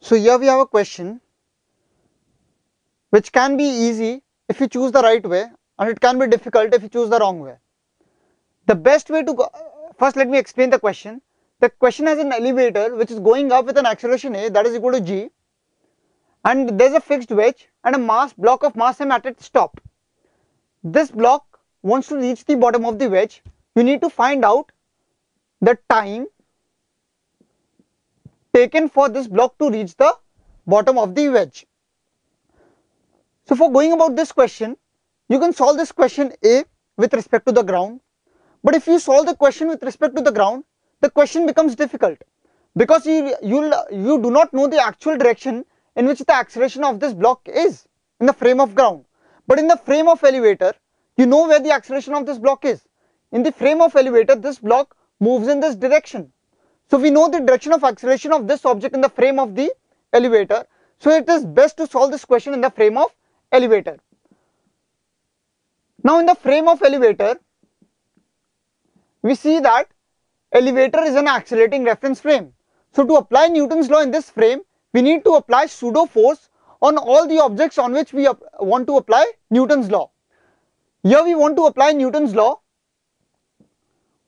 So here we have a question which can be easy if you choose the right way, and it can be difficult if you choose the wrong way. The best way to go, first let me explain the question. The question has an elevator which is going up with an acceleration a that is equal to g, and there is a fixed wedge and a block of mass m at its top. This block wants to reach the bottom of the wedge. You need to find out the time taken for this block to reach the bottom of the wedge. So for going about this question, you can solve this question A with respect to the ground. But if you solve the question with respect to the ground, the question becomes difficult because you do not know the actual direction in which the acceleration of this block is in the frame of ground. But in the frame of elevator, you know where the acceleration of this block is. In the frame of elevator, this block moves in this direction. So we know the direction of acceleration of this object in the frame of the elevator. So it is best to solve this question in the frame of elevator. Now in the frame of elevator, we see that elevator is an accelerating reference frame. So to apply Newton's law in this frame, we need to apply pseudo force on all the objects on which we want to apply Newton's law. Here we want to apply Newton's law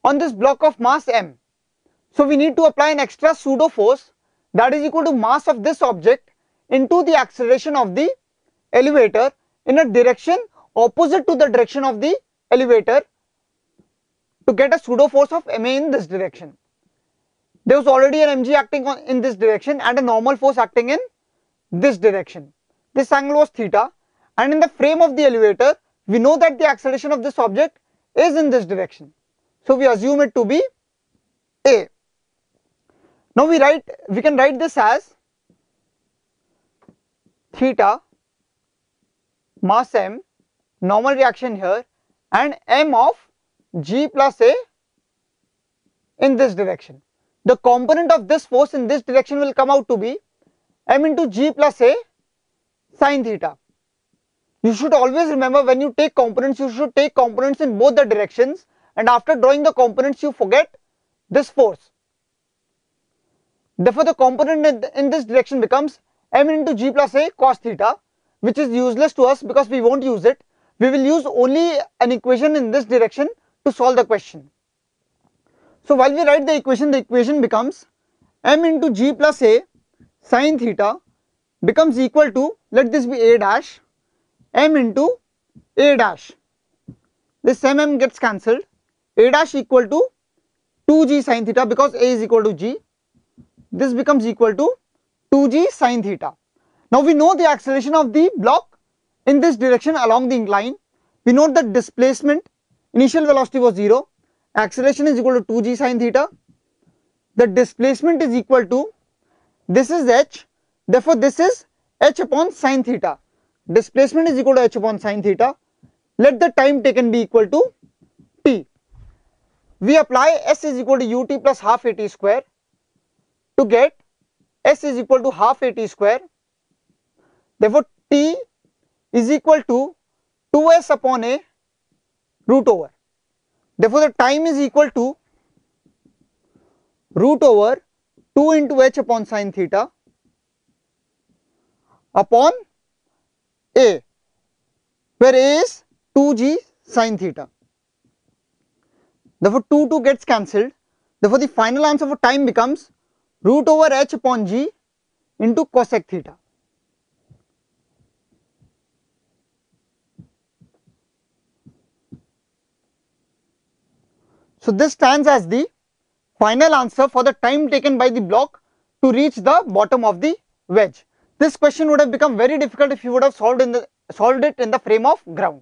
on this block of mass m. So we need to apply an extra pseudo force that is equal to mass of this object into the acceleration of the elevator in a direction opposite to the direction of the elevator to get a pseudo force of ma in this direction. There was already an mg acting in this direction and a normal force acting in this direction. This angle was theta, and in the frame of the elevator, we know that the acceleration of this object is in this direction. So we assume it to be a. Now we can write this as theta mass m, normal reaction here, and m of g plus a in this direction. The component of this force in this direction will come out to be m into g plus a sine theta. You should always remember, when you take components, you should take components in both the directions, and after drawing the components you forget this force. Therefore the component in this direction becomes m into g plus a cos theta, which is useless to us because we won't use it. We will use only an equation in this direction to solve the question. So while we write the equation becomes m into g plus a sine theta becomes equal to, let this be a dash, m into a dash. This m gets cancelled. A dash equal to 2g sine theta because a is equal to g. This becomes equal to 2g sine theta. Now we know the acceleration of the block in this direction along the incline. We know that displacement, initial velocity was 0, acceleration is equal to 2g sine theta. The displacement is equal to, this is h, therefore this is h upon sine theta. Displacement is equal to h upon sine theta. Let the time taken be equal to t. We apply s is equal to ut plus half at square to get s is equal to half at square. Therefore t is equal to 2s upon a root over. Therefore the time is equal to root over 2 into h upon sine theta upon a, where a is 2g sine theta. Therefore 2 gets cancelled. Therefore the final answer for time becomes root over h upon g into cosec theta. So this stands as the final answer for the time taken by the block to reach the bottom of the wedge. This question would have become very difficult if you would have solved it in the frame of ground.